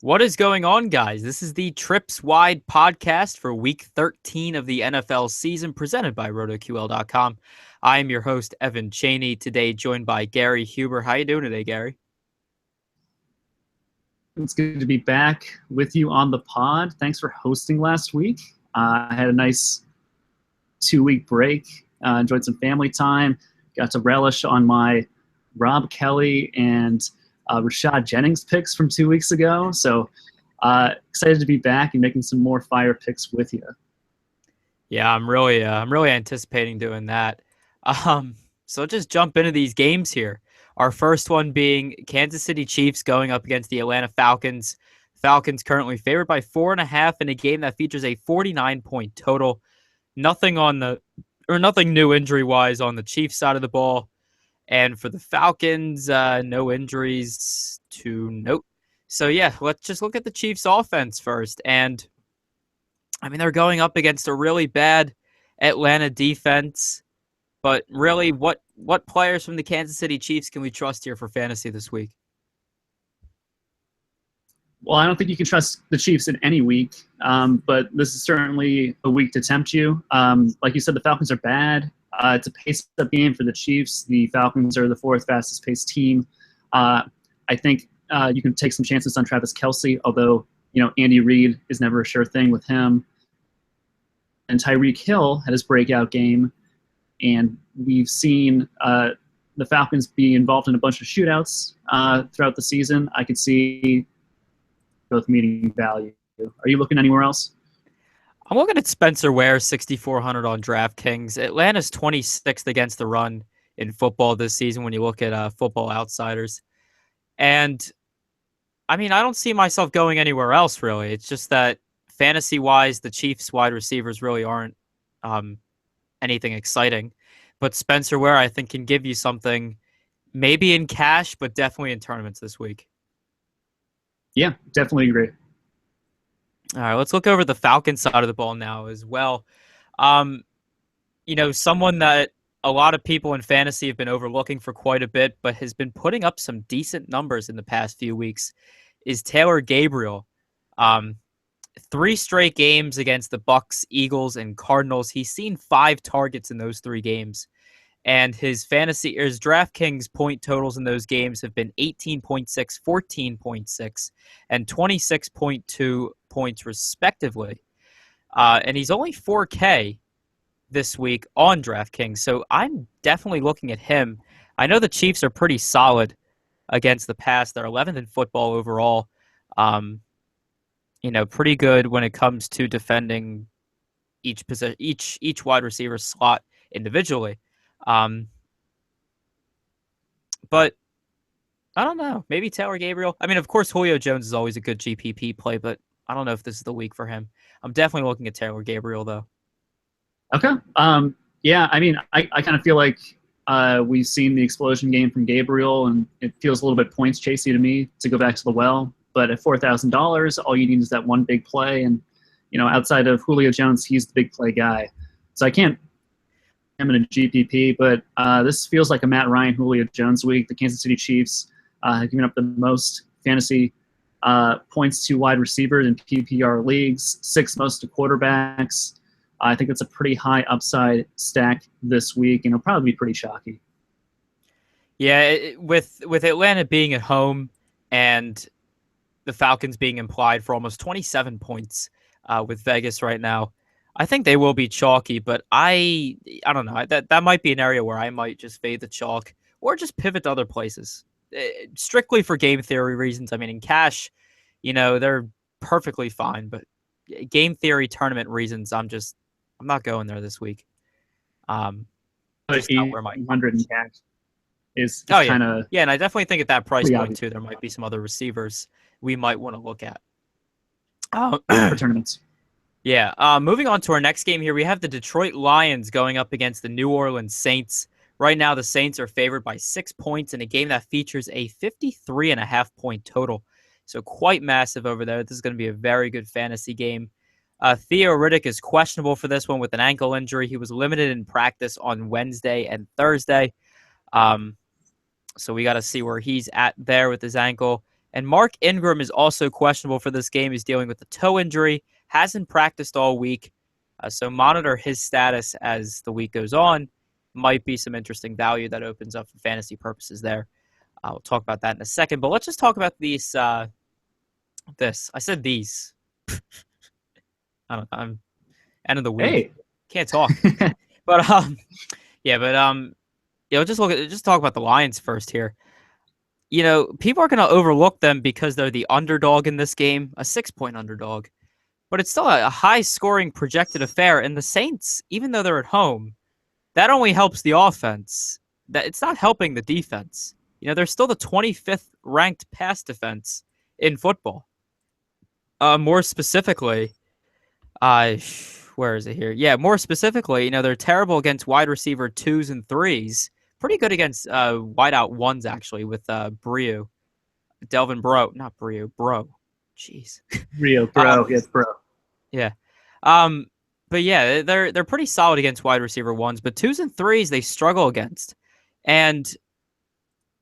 What is going on, guys? This is the Trips Wide podcast for week 13 of the NFL season presented by RotoQL.com. I am your host, Evan Cheney, today joined by Gary Huber. How you doing today, Gary? It's good to be back with you on the pod. Thanks for hosting last week. I had a nice 2-week break, enjoyed some family time, got to relish on my Rob Kelly and Rashad Jennings picks from 2 weeks ago. So excited to be back and making some more fire picks with you. Yeah, I'm really anticipating doing that. So just jump into these games here. Our first one being Kansas City Chiefs going up against the Atlanta Falcons. Falcons currently favored by 4.5 in a game that features a 49-point total. Nothing new injury wise on the Chiefs side of the ball. And for the Falcons, no injuries to note. So yeah, let's just look at the Chiefs offense first. And I mean, they're going up against a really bad Atlanta defense. But really, what players from the Kansas City Chiefs can we trust here for fantasy this week? Well, I don't think you can trust the Chiefs in any week, but this is certainly a week to tempt you. Like you said, the Falcons are bad. It's a pace-up game for the Chiefs. The Falcons are the fourth fastest-paced team. I think you can take some chances on Travis Kelce, although Andy Reid is never a sure thing with him. And Tyreek Hill had his breakout game, and we've seen the Falcons be involved in a bunch of shootouts throughout the season. I could see both meeting value. Are you looking anywhere else? I'm looking at Spencer Ware, 6,400 on DraftKings. Atlanta's 26th against the run in football this season when you look at Football Outsiders. And, I mean, I don't see myself going anywhere else, really. It's just that fantasy-wise, the Chiefs' wide receivers really aren't anything exciting. But Spencer Ware, I think, can give you something maybe in cash, but definitely in tournaments this week. Yeah, definitely agree. All right, let's look over the Falcons side of the ball now as well. Someone that a lot of people in fantasy have been overlooking for quite a bit, but has been putting up some decent numbers in the past few weeks, is Taylor Gabriel. 3 straight games against the Bucs, Eagles, and Cardinals. He's seen 5 targets in those 3 games. And his DraftKings point totals in those games have been 18.6, 14.6, and 26.2 points respectively. And he's only 4K this week on DraftKings, so I'm definitely looking at him. I know the Chiefs are pretty solid against the pass. They're 11th in football overall. Pretty good when it comes to defending each wide receiver slot individually. But I don't know. Maybe Taylor Gabriel. I mean, of course, Julio Jones is always a good GPP play, but I don't know if this is the week for him. I'm definitely looking at Taylor Gabriel, though. Okay. Yeah, I mean, I kind of feel like we've seen the explosion game from Gabriel, and it feels a little bit points chasey to me to go back to the well. But at $4,000, all you need is that one big play. And, outside of Julio Jones, he's the big play guy. So I can't him in a GPP, but this feels like a Matt Ryan, Julio Jones week. The Kansas City Chiefs have given up the most fantasy points to wide receivers in PPR leagues, 6th most to quarterbacks. I think that's a pretty high upside stack this week, and it'll probably be pretty shocking. Yeah, with Atlanta being at home and the Falcons being implied for almost 27 points with Vegas right now, I think they will be chalky, but I don't know. That might be an area where I might just fade the chalk or just pivot to other places. Strictly for game theory reasons. I mean, in cash, they're perfectly fine, but game theory tournament reasons, I'm not going there this week. Just not where my 100 in cash is kind of and I definitely think at that price point obvious. Too, there might be some other receivers we might want to look at for tournaments. Yeah. Moving on to our next game here, we have the Detroit Lions going up against the New Orleans Saints. Right now, the Saints are favored by 6 points in a game that features a 53.5 point total. So quite massive over there. This is going to be a very good fantasy game. Theo Riddick is questionable for this one with an ankle injury. He was limited in practice on Wednesday and Thursday. So we got to see where he's at there with his ankle. And Mark Ingram is also questionable for this game. He's dealing with a toe injury, hasn't practiced all week. So monitor his status as the week goes on. Might be some interesting value that opens up for fantasy purposes there. We'll talk about that in a second. But let's just talk about these. This. I said these. I don't know. I'm end of the week. Hey. Can't talk. But just talk about the Lions first here. People are going to overlook them because they're the underdog in this game, a 6-point underdog. But it's still a high-scoring projected affair. And the Saints, even though they're at home, that only helps the offense. That it's not helping the defense. They're still the 25th ranked pass defense in football. More specifically, where is it here? Yeah, more specifically, they're terrible against wide receiver 2s and 3s. Pretty good against wideout 1s, actually, with Brio. Delvin Bro. Not Brio, Bro. Jeez. Bro. Yes, Bro. Yeah. But yeah, they're pretty solid against wide receiver 1s, but 2s and 3s they struggle against. And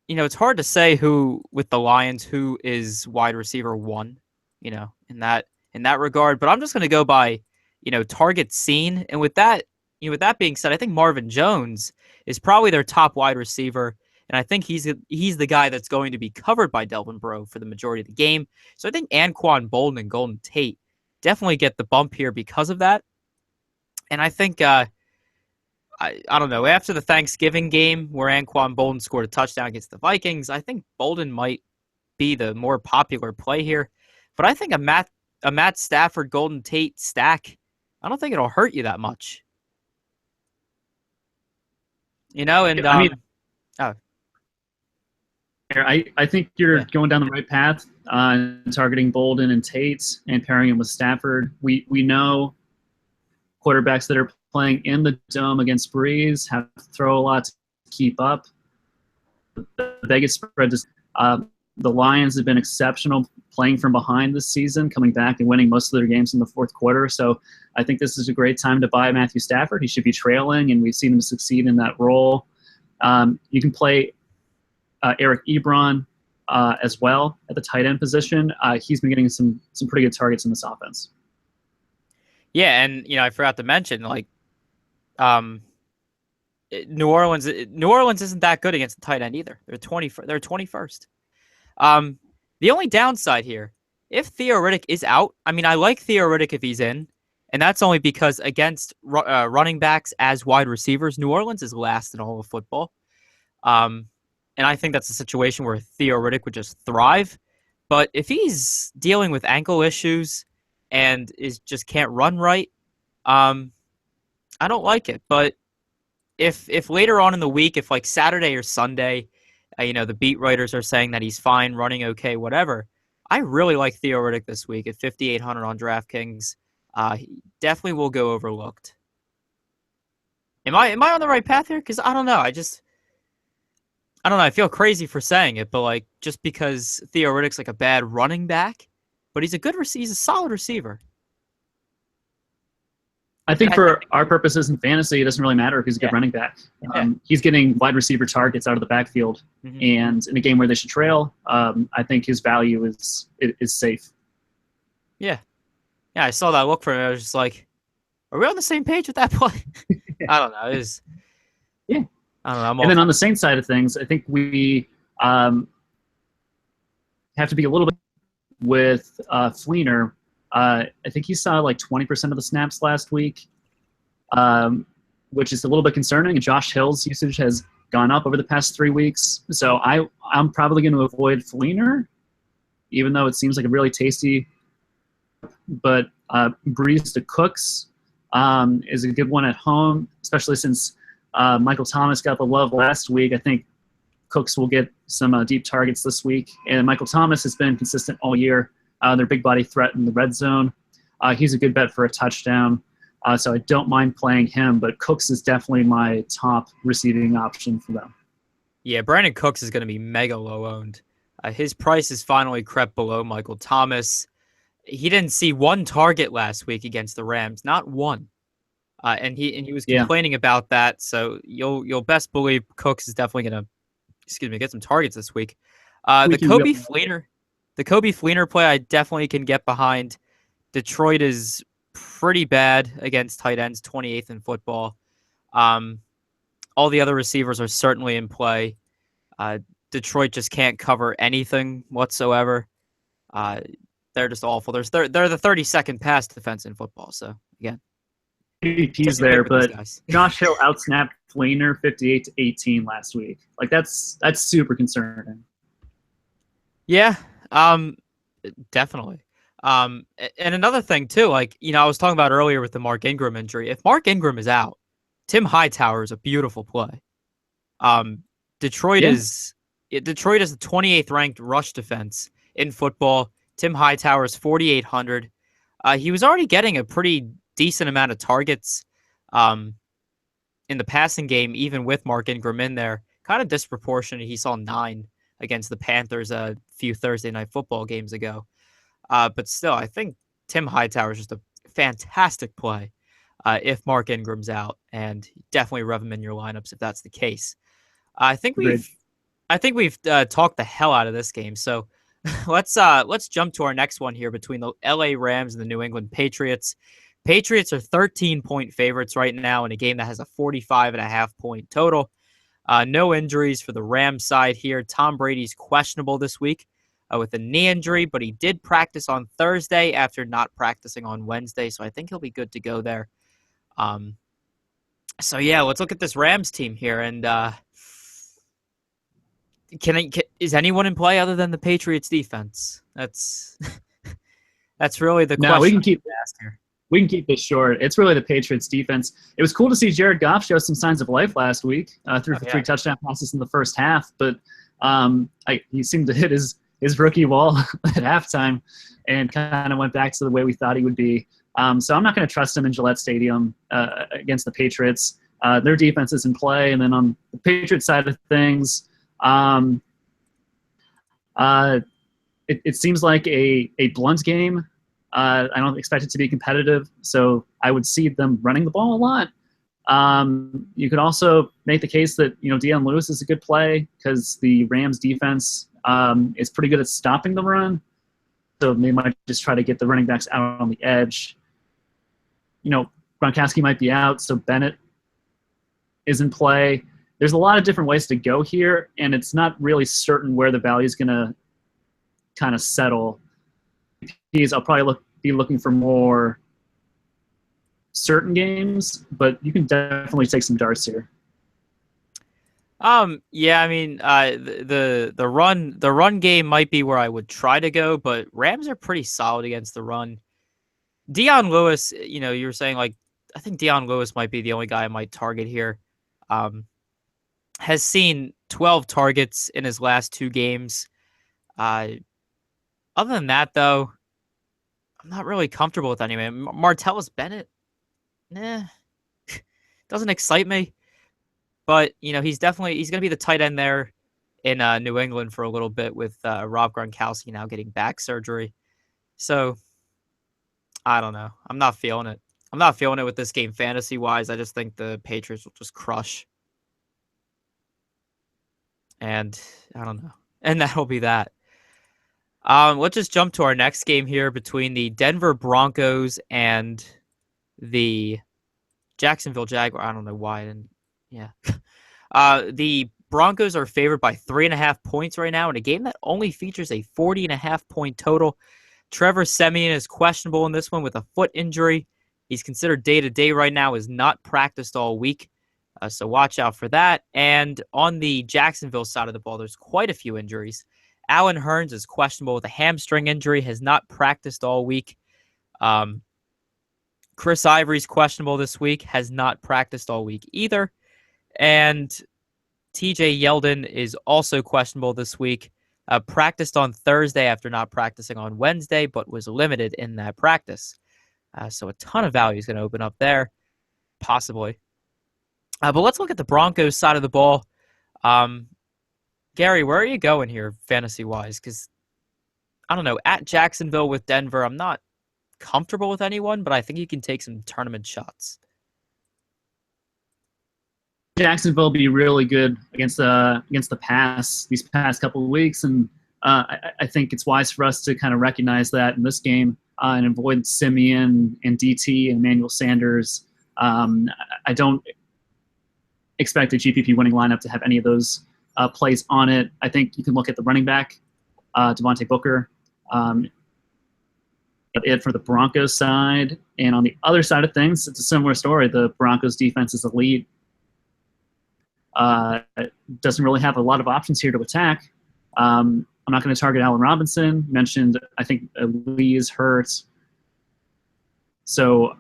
it's hard to say who with the Lions who is wide receiver 1, in that regard, but I'm just going to go by targets seen. And with that being said, I think Marvin Jones is probably their top wide receiver. And I think he's the guy that's going to be covered by Delvin Bro for the majority of the game. So I think Anquan Boldin and Golden Tate definitely get the bump here because of that. And I think, I don't know, after the Thanksgiving game where Anquan Boldin scored a touchdown against the Vikings, I think Boldin might be the more popular play here. But I think a Matt Stafford Golden Tate stack, I don't think it'll hurt you that much. I think you're going down the right path on targeting Boldin and Tate and pairing him with Stafford. We know quarterbacks that are playing in the dome against Breeze have to throw a lot to keep up. The Vegas spread the Lions have been exceptional playing from behind this season, coming back and winning most of their games in the fourth quarter. So I think this is a great time to buy Matthew Stafford. He should be trailing, and we've seen him succeed in that role. You can play Eric Ebron as well at the tight end position. He's been getting some pretty good targets in this offense. Yeah, and I forgot to mention, New Orleans isn't that good against the tight end either. They're 21st. The only downside here, if Theo Riddick is out, I like Theo Riddick if he's in, and that's only because against running backs as wide receivers, New Orleans is last in all of football. And I think that's a situation where Theo Riddick would just thrive. But if he's dealing with ankle issues and just can't run right, I don't like it. But if later on in the week, if like Saturday or Sunday, the beat writers are saying that he's fine, running okay, whatever, I really like Theo Riddick this week at 5,800 on DraftKings. He definitely will go overlooked. Am I on the right path here? Because I don't know. I don't know. I feel crazy for saying it, but just because Theo Riddick's a bad running back, but he's a solid receiver. I think for our purposes in fantasy, it doesn't really matter if he's a good running back. He's getting wide receiver targets out of the backfield, and in a game where they should trail, I think his value is safe. Yeah, I saw that look for him. I was just like, are we on the same page with that play? I don't know. I don't know. And then on the Saints side of things, I think we have to be a little bit with Fleener. I think he saw 20% of the snaps last week, which is a little bit concerning. And Josh Hill's usage has gone up over the past 3 weeks. So I'm probably going to avoid Fleener, even though it seems like a really tasty. But Breeze to Cooks is a good one at home, especially since Michael Thomas got the love last week. I think Cooks will get some deep targets this week. And Michael Thomas has been consistent all year. Their big body threat in the red zone. He's a good bet for a touchdown. So I don't mind playing him, but Cooks is definitely my top receiving option for them. Yeah, Brandon Cooks is going to be mega low owned. His price has finally crept below Michael Thomas. He didn't see one target last week against the Rams, not one. And he was complaining about that. So you'll best believe Cooks is definitely going to, get some targets this week. The Kobe Fleener. The Kobe Fleener play I definitely can get behind. Detroit is pretty bad against tight ends, 28th in football. Um, all the other receivers are certainly in play. Uh, Detroit just can't cover anything whatsoever. Uh, they're just awful. They're the 32nd pass defense in football. So again, ADP's take your pick there, with these but guys. Josh Hill outsnapped Fleener 58-18 last week. Like that's super concerning. Yeah, definitely. And another thing too, like I was talking about earlier with the Mark Ingram injury. If Mark Ingram is out, Tim Hightower is a beautiful play. Um, Detroit Yeah. is Detroit is the 28th ranked rush defense in football. Tim Hightower is 4,800. He was already getting a pretty decent amount of targets in the passing game, even with Mark Ingram in there. Kind of disproportionate. He saw 9 against the Panthers a few Thursday night football games ago. But still, I think Tim Hightower is just a fantastic play if Mark Ingram's out, and definitely rev him in your lineups if that's the case. I think Agreed. we've talked the hell out of this game. So let's jump to our next one here between the LA Rams and the New England Patriots. Patriots are 13-point favorites right now in a game that has a 45.5-point total. No injuries for the Rams side here. Tom Brady's questionable this week with a knee injury, but he did practice on Thursday after not practicing on Wednesday, so I think he'll be good to go there. So yeah, let's look at this Rams team here, and is anyone in play other than the Patriots defense? That's really the question. No, we can keep here. We can keep this short. It's really the Patriots defense. It was cool to see Jared Goff show some signs of life last week, threw for 3 touchdown passes in the first half, but he seemed to hit his rookie wall at halftime and kind of went back to the way we thought he would be. So I'm not going to trust him in Gillette Stadium against the Patriots. Their defense is in play. And then on the Patriots side of things, it seems like a blunt game. I don't expect it to be competitive, so I would see them running the ball a lot. You could also make the case that Deion Lewis is a good play because the Rams defense is pretty good at stopping the run, so they might just try to get the running backs out on the edge. Gronkowski might be out, so Bennett is in play. There's a lot of different ways to go here, and it's not really certain where the value is going to kind of settle. I'll probably be looking for more certain games, but you can definitely take some darts here. Yeah, I mean, the run game might be where I would try to go, but Rams are pretty solid against the run. Deion Lewis, you were saying, like, I think Deion Lewis might be the only guy I might target here. Has seen 12 targets in his last 2 games. Other than that, though, I'm not really comfortable with anyone. Martellus Bennett, doesn't excite me. But he's going to be the tight end there in New England for a little bit with Rob Gronkowski now getting back surgery. So I don't know. I'm not feeling it. I'm not feeling it with this game fantasy wise. I just think the Patriots will just crush. And I don't know. And that'll be that. Let's just jump to our next game here between the Denver Broncos and the Jacksonville Jaguars. I don't know why. The Broncos are favored by 3.5 points right now in a game that only features a 40.5-point total. Trevor Siemian is questionable in this one with a foot injury. He's considered day-to-day right now, is not practiced all week. So watch out for that. And on the Jacksonville side of the ball, there's quite a few injuries. Allen Hurns is questionable with a hamstring injury, has not practiced all week. Chris Ivory's questionable this week, has not practiced all week either. And TJ Yeldon is also questionable this week. Practiced on Thursday after not practicing on Wednesday, but was limited in that practice. So a ton of value is going to open up there, possibly. But let's look at the Broncos side of the ball. Gary, where are you going here fantasy-wise? Because, I don't know, at Jacksonville with Denver, I'm not comfortable with anyone, but I think you can take some tournament shots. Jacksonville be really good against the pass these past couple of weeks, and I think it's wise for us to kind of recognize that in this game and avoid Simeon and DT and Emmanuel Sanders. I don't expect a GPP winning lineup to have any of those plays on it. I think you can look at the running back, Devontae Booker. It for the Broncos side. And on the other side of things, it's a similar story. The Broncos defense is elite. Doesn't really have a lot of options here to attack. I'm not going to target Allen Robinson. Mentioned, I think Lee is hurt. So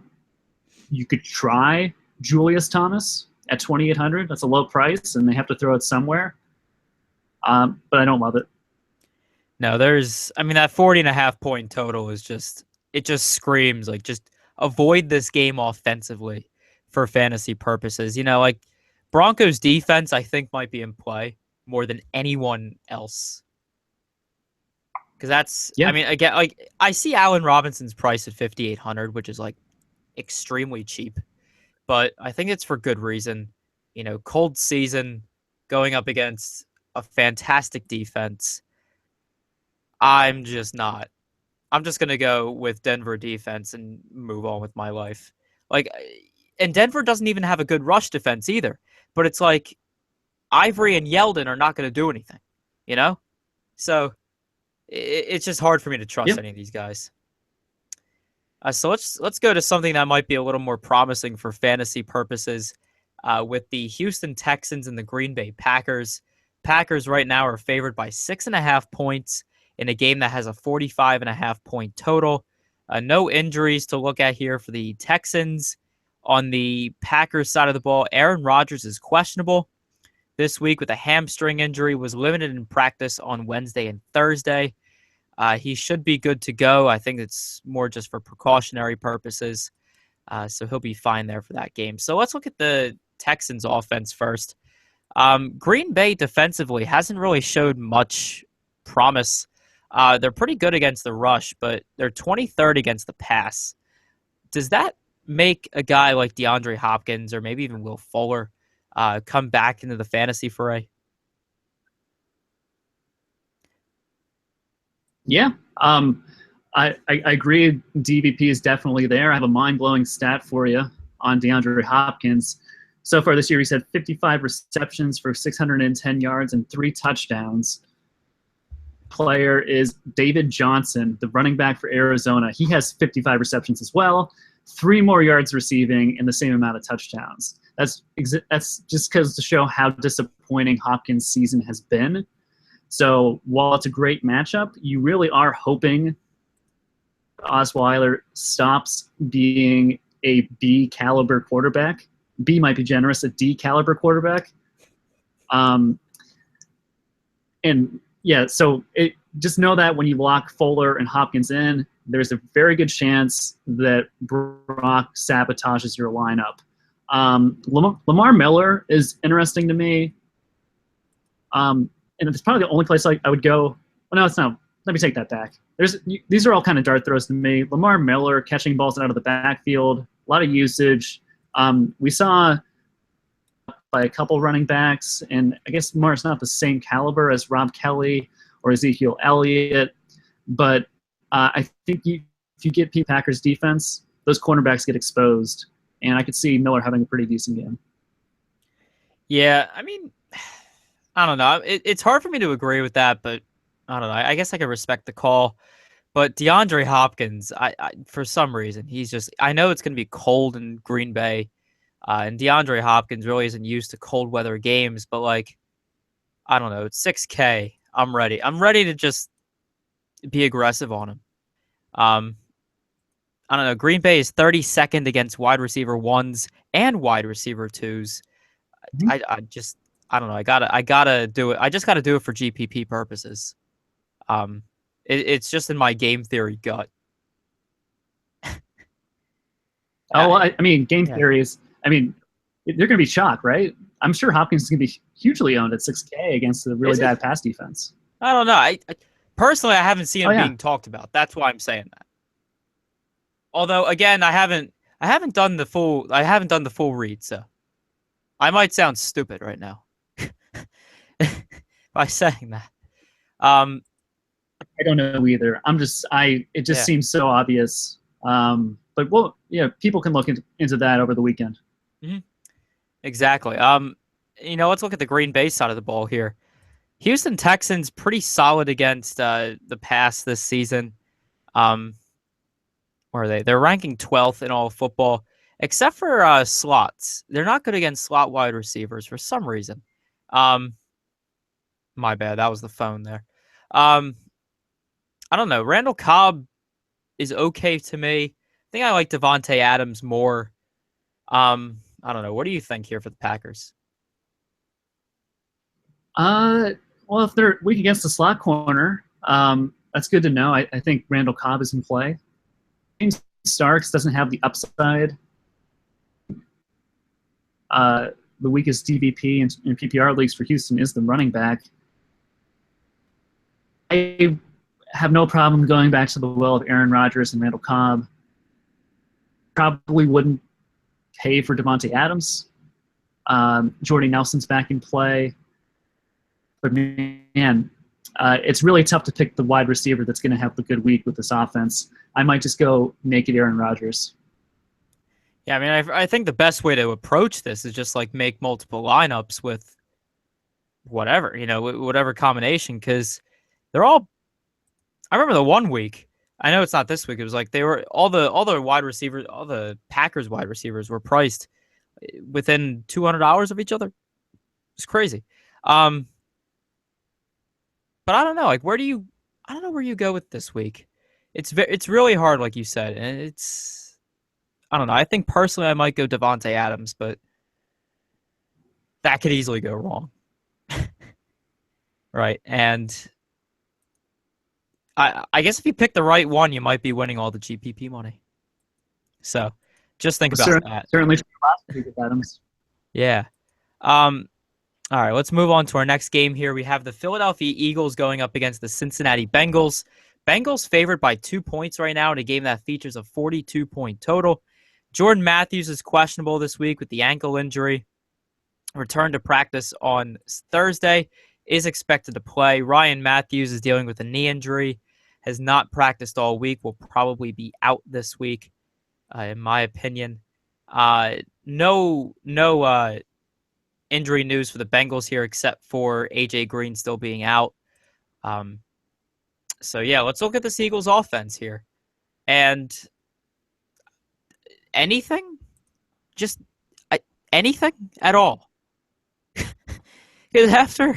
you could try Julius Thomas at 2,800. That's a low price, and they have to throw it somewhere. But I don't love it. No, that 40.5 point total is it just screams like just avoid this game offensively for fantasy purposes. Like Broncos defense, I think might be in play more than anyone else. Because that's, yeah. Again, like I see Allen Robinson's price at 5,800, which is like extremely cheap, but I think it's for good reason. Cold season, going up against a fantastic defense. I'm just going to go with Denver defense and move on with my life. And Denver doesn't even have a good rush defense either. But it's like Ivory and Yeldon are not going to do anything, So it's just hard for me to trust any of these guys. So let's go to something that might be a little more promising for fantasy purposes with the Houston Texans and the Green Bay Packers. Packers right now are favored by 6.5 points in a game that has a 45.5 point total. No injuries to look at here for the Texans. On the Packers side of the ball, Aaron Rodgers is questionable this week with a hamstring injury, was limited in practice on Wednesday and Thursday. He should be good to go. I think it's more just for precautionary purposes. So he'll be fine there for that game. So let's look at the Texans offense first. Green Bay defensively hasn't really showed much promise. They're pretty good against the rush, but they're 23rd against the pass. Does that make a guy like DeAndre Hopkins or maybe even Will Fuller come back into the fantasy fray? Yeah, I agree. DVP is definitely there. I have a mind-blowing stat for you on DeAndre Hopkins. So far this year, he's had 55 receptions for 610 yards and 3 touchdowns. Player is David Johnson, the running back for Arizona. He has 55 receptions as well, 3 more yards receiving and the same amount of touchdowns. That's just because to show how disappointing Hopkins' season has been. So while it's a great matchup, you really are hoping Osweiler stops being a B caliber quarterback. B might be generous, a D caliber quarterback. And yeah, so just know that when you lock Fuller and Hopkins in, there's a very good chance that Brock sabotages your lineup. Lamar Miller is interesting to me. And it's probably the only place I would go. Well, no, it's not. Let me take that back. These are all kind of dart throws to me. Lamar Miller catching balls out of the backfield, a lot of usage. We saw by a couple running backs, and I guess Lamar's not the same caliber as Rob Kelly or Ezekiel Elliott, but I think if you get Pete Packers defense, those cornerbacks get exposed, and I could see Miller having a pretty decent game. Yeah, I don't know. It's hard for me to agree with that, but I don't know. I guess I can respect the call. But DeAndre Hopkins, I for some reason, I know it's going to be cold in Green Bay, and DeAndre Hopkins really isn't used to cold weather games, but I don't know. It's 6K. I'm ready. I'm ready to just be aggressive on him. I don't know. Green Bay is 32nd against wide receiver ones and wide receiver twos. Mm-hmm. I don't know. I gotta do it. I just gotta do it for GPP purposes. It's just in my game theory gut. Game theories. They're gonna be chalk, right? I'm sure Hopkins is gonna be hugely owned at 6K against a really bad pass defense. I don't know. I personally, I haven't seen him being talked about. That's why I'm saying that. Although, again, I haven't done the full read, so I might sound stupid right now by saying that. I don't know either. It just Yeah. seems so obvious. But well, yeah, people can look into that over the weekend. Hmm. Exactly. Let's look at the Green Bay side of the ball here. Houston Texans pretty solid against the pass this season. Where are they? They're ranking 12th in all of football, except for slots. They're not good against slot wide receivers for some reason. Um, my bad. That was the phone there. Um, I don't know. Randall Cobb is okay to me. I think I like Devontae Adams more. I don't know. What do you think here for the Packers? Uh, well, if they're weak against the slot corner, that's good to know. I think Randall Cobb is in play. James Starks doesn't have the upside. The weakest DVP in PPR leagues for Houston is the running back. I have no problem going back to the well of Aaron Rodgers and Randall Cobb. Probably wouldn't pay for Devontae Adams. Jordy Nelson's back in play. But man, it's really tough to pick the wide receiver that's going to have the good week with this offense. I might just go naked Aaron Rodgers. Yeah, I mean, I think the best way to approach this is just like make multiple lineups with whatever, whatever combination, because they're all. I remember the one week. I know it's not this week. It was like they were all the wide receivers, all the Packers wide receivers were priced within $200 of each other. It's crazy. But I don't know. Like, I don't know where you go with this week. It's really hard, like you said, and I don't know. I think personally I might go Devontae Adams, but that could easily go wrong. Right. And I guess if you pick the right one, you might be winning all the GPP money. So just think about that. Certainly last week with Adams. Yeah. All right, let's move on to our next game here. We have the Philadelphia Eagles going up against the Cincinnati Bengals. Bengals favored by 2 points right now in a game that features a 42-point total. Jordan Matthews is questionable this week with the ankle injury. Returned to practice on Thursday, is expected to play. Ryan Matthews is dealing with a knee injury, has not practiced all week, will probably be out this week, in my opinion. No injury news for the Bengals here, except for AJ Green still being out. So yeah, let's look at the Eagles offense here. And anything? Just anything at all. after of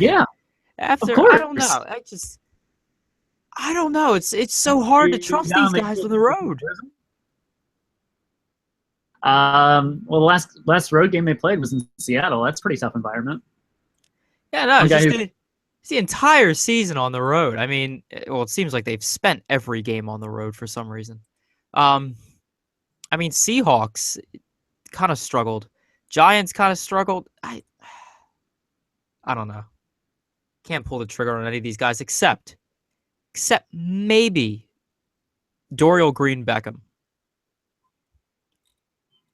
course. I don't know. I don't know. It's so hard to trust these guys on the road. Well, the last road game they played was in Seattle. That's a pretty tough environment. Yeah, no, it's the entire season on the road. I mean, well, it seems like they've spent every game on the road for some reason. I mean, Seahawks kind of struggled. Giants kind of struggled. I don't know. Can't pull the trigger on any of these guys except maybe Dorial Green Beckham.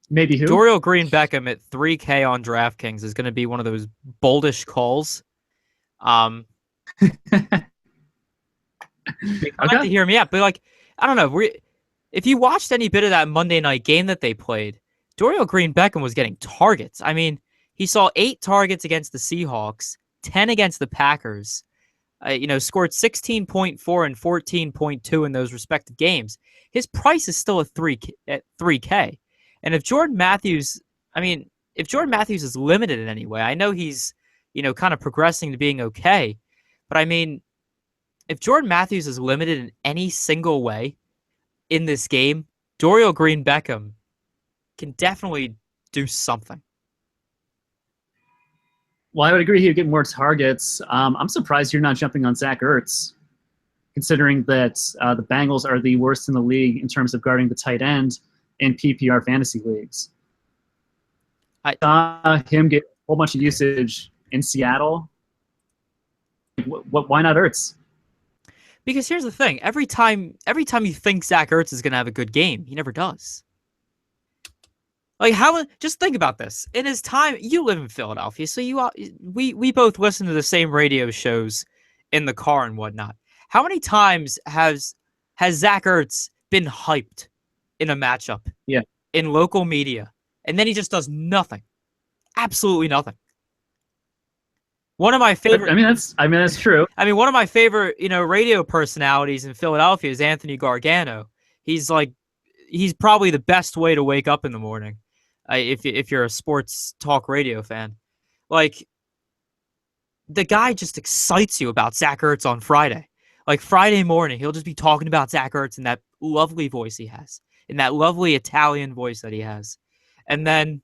Maybe who? Dorial Green Beckham at 3K on DraftKings is going to be one of those boldish calls. You might have to hear me out, but like, I don't know. If you watched any bit of that Monday night game that they played, Dorial Green Beckham was getting targets. I mean, he saw 8 targets against the Seahawks, 10 against the Packers. Scored 16.4 and 14.2 in those respective games. His price is still at 3K. And if Jordan Matthews is limited in any way, I know he's, kind of progressing to being okay. But I mean, if Jordan Matthews is limited in any single way in this game, Dorial Green Beckham can definitely do something. Well, I would agree he'd get more targets. I'm surprised you're not jumping on Zach Ertz, considering that the Bengals are the worst in the league in terms of guarding the tight end in PPR fantasy leagues. I saw him get a whole bunch of usage in Seattle. Why not Ertz? Because here's the thing: every time you think Zach Ertz is going to have a good game, he never does. Like, just think about this. In his time, you live in Philadelphia, so we both listen to the same radio shows in the car and whatnot. How many times has Zach Ertz been hyped in a matchup? Yeah. In local media, and then he just does nothing, absolutely nothing. One of my favorite. That's true. I mean, one of my favorite, radio personalities in Philadelphia is Anthony Gargano. He's probably the best way to wake up in the morning, if you're a sports talk radio fan. Like, the guy just excites you about Zach Ertz on Friday. Like, Friday morning, he'll just be talking about Zach Ertz in that lovely voice he has, in that lovely Italian voice that he has. And then,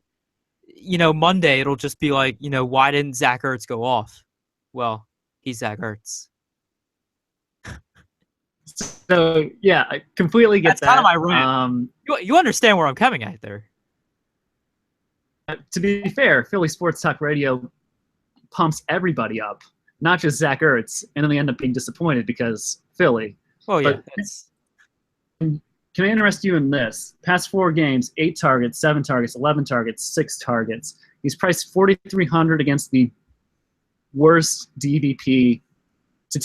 Monday, it'll just be like, why didn't Zach Ertz go off? Well, he's Zach Ertz. So, yeah, I completely get That's that. kind of my rant. You understand where I'm coming at there. To be fair, Philly Sports Talk Radio pumps everybody up, not just Zach Ertz, and then they end up being disappointed because Philly. Oh, yeah. Can I interest you in this? Past 4 games, 8 targets, 7 targets, 11 targets, 6 targets. He's priced 4,300 against the worst DVP to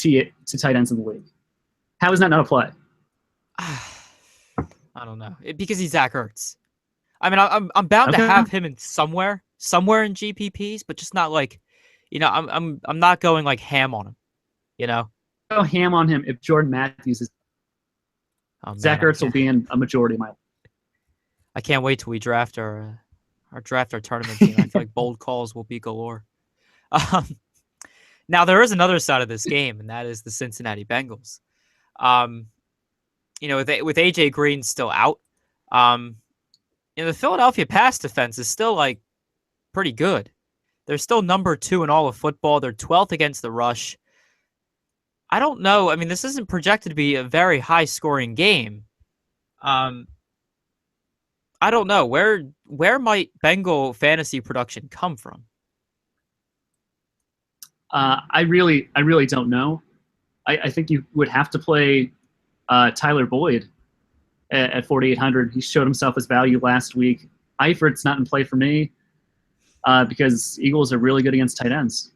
tight ends in the league. How is that not a play? I don't know. Because he's Zach Ertz. I mean, I'm bound to have him in somewhere in GPPs, but just not like, I'm not going like ham on him. Go ham on him if Jordan Matthews is. Zach Ertz will be in a majority of my. I can't wait till we draft our tournament team. I feel like bold calls will be galore. Now there is another side of this game, and that is the Cincinnati Bengals. With AJ Green still out, the Philadelphia pass defense is still like pretty good. They're still number 2 in all of football. They're 12th against the rush. I don't know. I mean, this isn't projected to be a very high-scoring game. I don't know. Where might Bengal fantasy production come from? I really don't know. I think you would have to play Tyler Boyd at 4,800. He showed himself as value last week. Eifert's not in play for me because Eagles are really good against tight ends.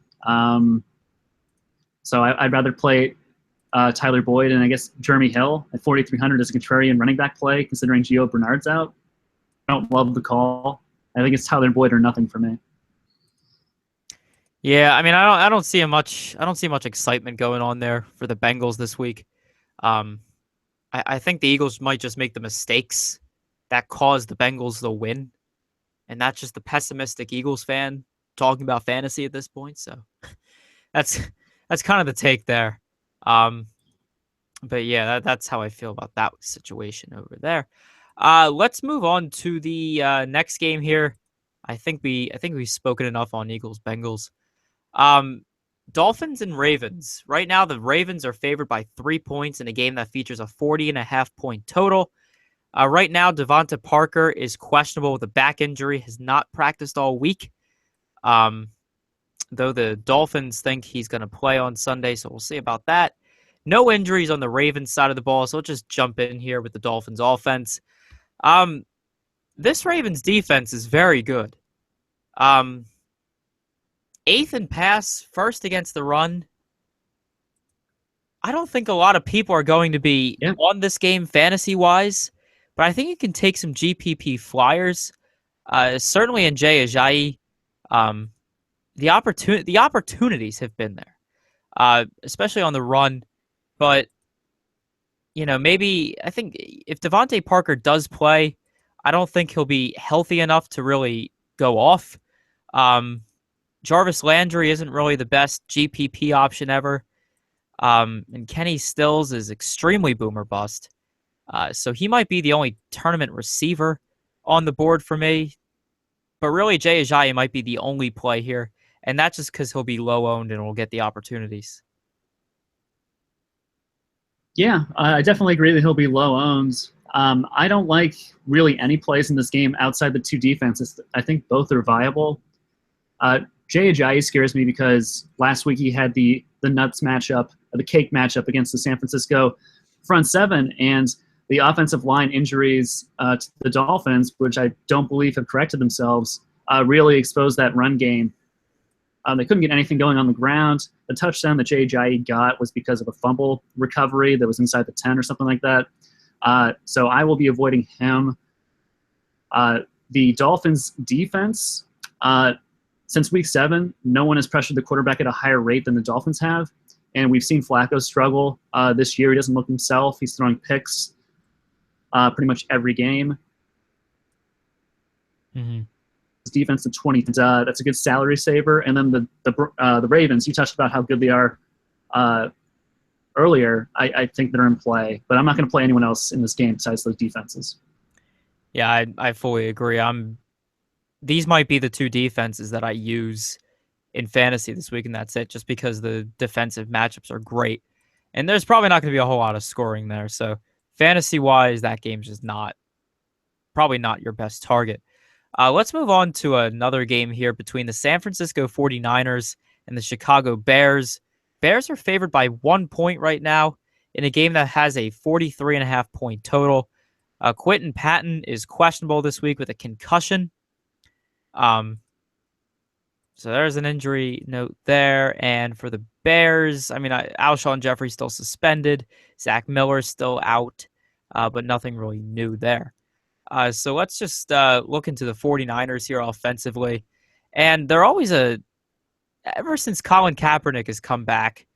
So I'd rather play Tyler Boyd and I guess Jeremy Hill at 4,300 as a contrarian running back play, considering Gio Bernard's out. I don't love the call. I think it's Tyler Boyd or nothing for me. Yeah, I mean, I don't see much excitement going on there for the Bengals this week. I think the Eagles might just make the mistakes that caused the Bengals to win, and that's just the pessimistic Eagles fan talking about fantasy at this point. So that's kind of the take there. But yeah, that's how I feel about that situation over there. Let's move on to the next game here. I think we've spoken enough on Eagles Bengals. Dolphins and Ravens. Right now, the Ravens are favored by 3 points in a game that features a 40.5 point total. Right now, Devonta Parker is questionable with a back injury, has not practiced all week. Though the Dolphins think he's going to play on Sunday, so we'll see about that. No injuries on the Ravens side of the ball, so we'll just jump in here with the Dolphins offense. This Ravens defense is very good. 8th in pass, 1st against the run. I don't think a lot of people are going to be on this game fantasy-wise, but I think you can take some GPP flyers. Certainly in Jay Ajayi. The opportunities have been there, especially on the run. But, maybe I think if Devontae Parker does play, I don't think he'll be healthy enough to really go off. Jarvis Landry isn't really the best GPP option ever. And Kenny Stills is extremely boomer bust. So he might be the only tournament receiver on the board for me. But really, Jay Ajayi might be the only play here. And that's just because he'll be low owned and will get the opportunities. Yeah, I definitely agree that he'll be low owned. I don't like really any plays in this game outside the 2 defenses. I think both are viable. Jay Ajayi scares me because last week he had the nuts matchup, the cake matchup against the San Francisco front 7, and the offensive line injuries to the Dolphins, which I don't believe have corrected themselves, really exposed that run game. They couldn't get anything going on the ground. The touchdown that Jay Ajayi got was because of a fumble recovery that was inside the 10 or something like that. So I will be avoiding him. The Dolphins' defense, since week 7, no one has pressured the quarterback at a higher rate than the Dolphins have. And we've seen Flacco struggle this year. He doesn't look himself. He's throwing picks pretty much every game. Mm-hmm. His defense at 20, that's a good salary saver. And then the Ravens, you touched about how good they are earlier. I think they're in play, but I'm not going to play anyone else in this game besides those defenses. Yeah, I fully agree. These might be the two defenses that I use in fantasy this week, and that's it, just because the defensive matchups are great. And there's probably not going to be a whole lot of scoring there. So fantasy-wise, that game's just probably not your best target. Let's move on to another game here between the San Francisco 49ers and the Chicago Bears. Bears are favored by 1 point right now in a game that has a 43.5 point total. Quentin Patton is questionable this week with a concussion. So there's an injury note there. And for the Bears, I mean, Alshon Jeffrey's still suspended. Zach Miller's still out, but nothing really new there. So let's just look into the 49ers here offensively. And they're always ever since Colin Kaepernick has come back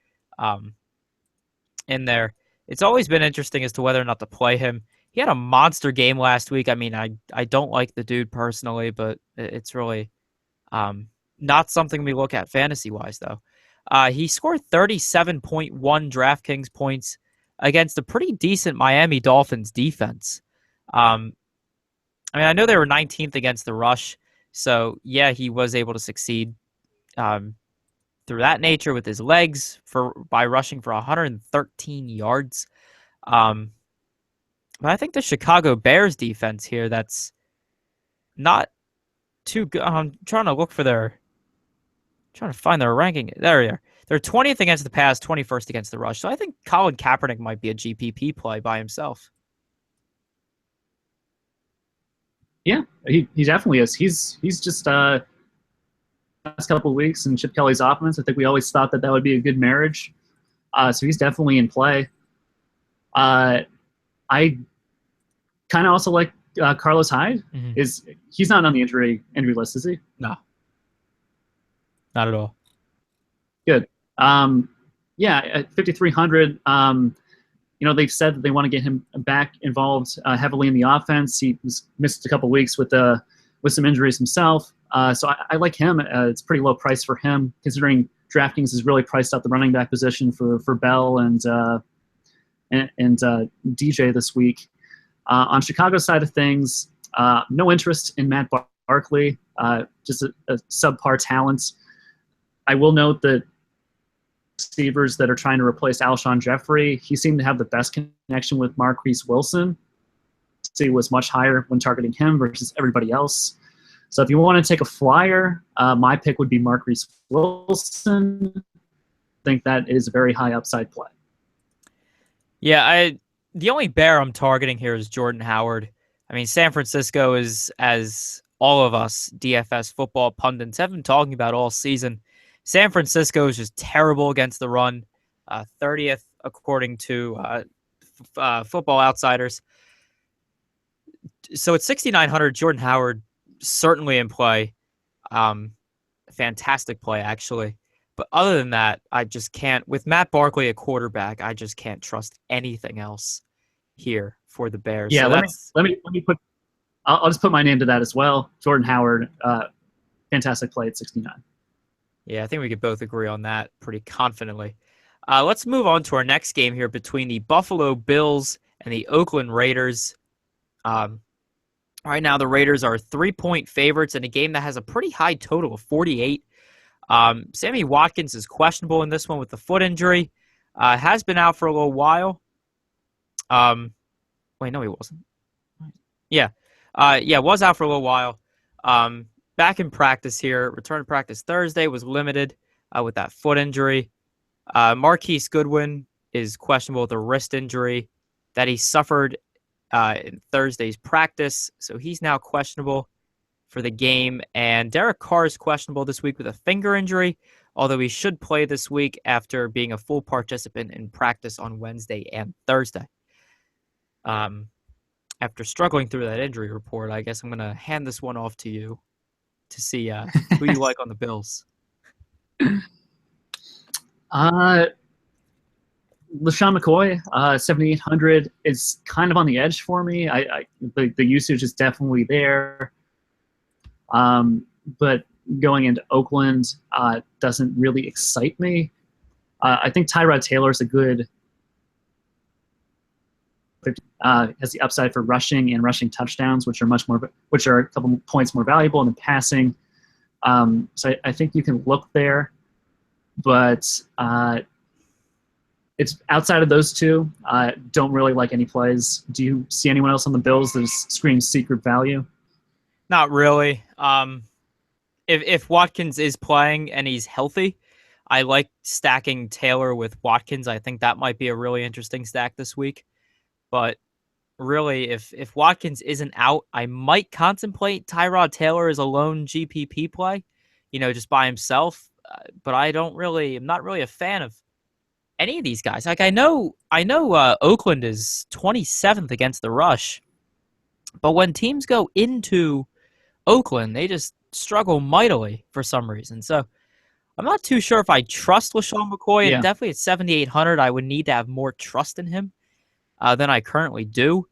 in there, it's always been interesting as to whether or not to play him. He had a monster game last week. I mean, I don't like the dude personally, but it's really not something we look at fantasy-wise, though. He scored 37.1 DraftKings points against a pretty decent Miami Dolphins defense. I mean, I know they were 19th against the rush, so yeah, he was able to succeed through that nature with his legs by rushing for 113 yards. But I think the Chicago Bears defense here, that's not too good. I'm trying to find their ranking. There we are. They're 20th against the pass, 21st against the rush. So I think Colin Kaepernick might be a GPP play by himself. Yeah, he definitely is. He's just last couple of weeks in Chip Kelly's offense. I think we always thought that would be a good marriage. So he's definitely in play. I kind of also like Carlos Hyde. Mm-hmm. He's not on the injury list, is he? No, not at all. Good. Yeah, at 5,300. They've said that they want to get him back involved heavily in the offense. He missed a couple weeks with some injuries himself. So I like him. It's a pretty low price for him, considering DraftKings has really priced out the running back position for Bell and DJ this week. On Chicago's side of things, no interest in Matt Barkley, just a subpar talent. I will note that receivers that are trying to replace Alshon Jeffrey, he seemed to have the best connection with Marquise Wilson. He was much higher when targeting him versus everybody else. So if you want to take a flyer, my pick would be Marquise Wilson. I think that is a very high upside play. Yeah, the only bear I'm targeting here is Jordan Howard. I mean, San Francisco is, as all of us DFS football pundits have been talking about all season, San Francisco is just terrible against the run, 30th according to Football Outsiders. So at 6,900, Jordan Howard certainly in play. Fantastic play, actually. But other than that, I just can't. With Matt Barkley at quarterback, I just can't trust anything else here for the Bears. Yeah, so let me put. I'll just put my name to that as well. Jordan Howard, fantastic play at 69. Yeah, I think we could both agree on that pretty confidently. Let's move on to our next game here between the Buffalo Bills and the Oakland Raiders. Right now, the Raiders are 3-point favorites in a game that has a pretty high total of 48. Sammy Watkins is questionable in this one with the foot injury. Has been out for a little while. Wait, no, he wasn't. Yeah. Was out for a little while. Back in practice here. Return to practice Thursday, was limited with that foot injury. Marquise Goodwin is questionable with a wrist injury that he suffered in Thursday's practice, so he's now questionable. for the game. And Derek Carr is questionable this week with a finger injury, although he should play this week after being a full participant in practice on Wednesday and Thursday. After struggling through that injury report, I guess I'm going to hand this one off to you to see who you like on the Bills. LeSean McCoy, 7,800 is kind of on the edge for me. The usage is definitely there. But going into Oakland doesn't really excite me. I think Tyrod Taylor is a good has the upside for rushing and rushing touchdowns, which are a couple points more valuable than passing. So I think you can look there, but it's outside of those two. Don't really like any plays. Do you see anyone else on the Bills that screams secret value? Not really. If Watkins is playing and he's healthy, I like stacking Taylor with Watkins. I think that might be a really interesting stack this week. But really, if Watkins isn't out, I might contemplate Tyrod Taylor as a lone GPP play, just by himself. But I'm not really a fan of any of these guys. Like I know Oakland is 27th against the rush, but when teams go into Oakland, they just struggle mightily for some reason. So I'm not too sure if I trust LeSean McCoy, and definitely at 7,800, I would need to have more trust in him than I currently do,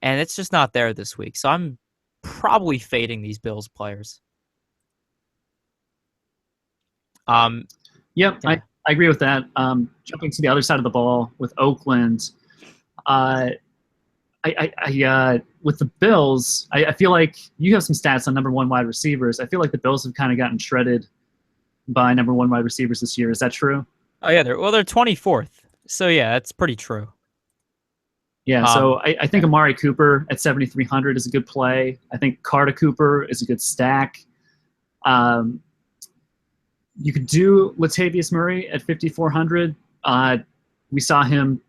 and it's just not there this week. So I'm probably fading these Bills players. Yep, yeah. I agree with that. Jumping to the other side of the ball with Oakland, with the Bills, I feel like you have some stats on number one wide receivers. I feel like the Bills have kind of gotten shredded by number one wide receivers this year. Is that true? Oh yeah, they're 24th. So yeah, that's pretty true. Yeah, so I think Amari Cooper at 7,300 is a good play. I think Carter Cooper is a good stack. You could do Latavius Murray at 5,400. We saw him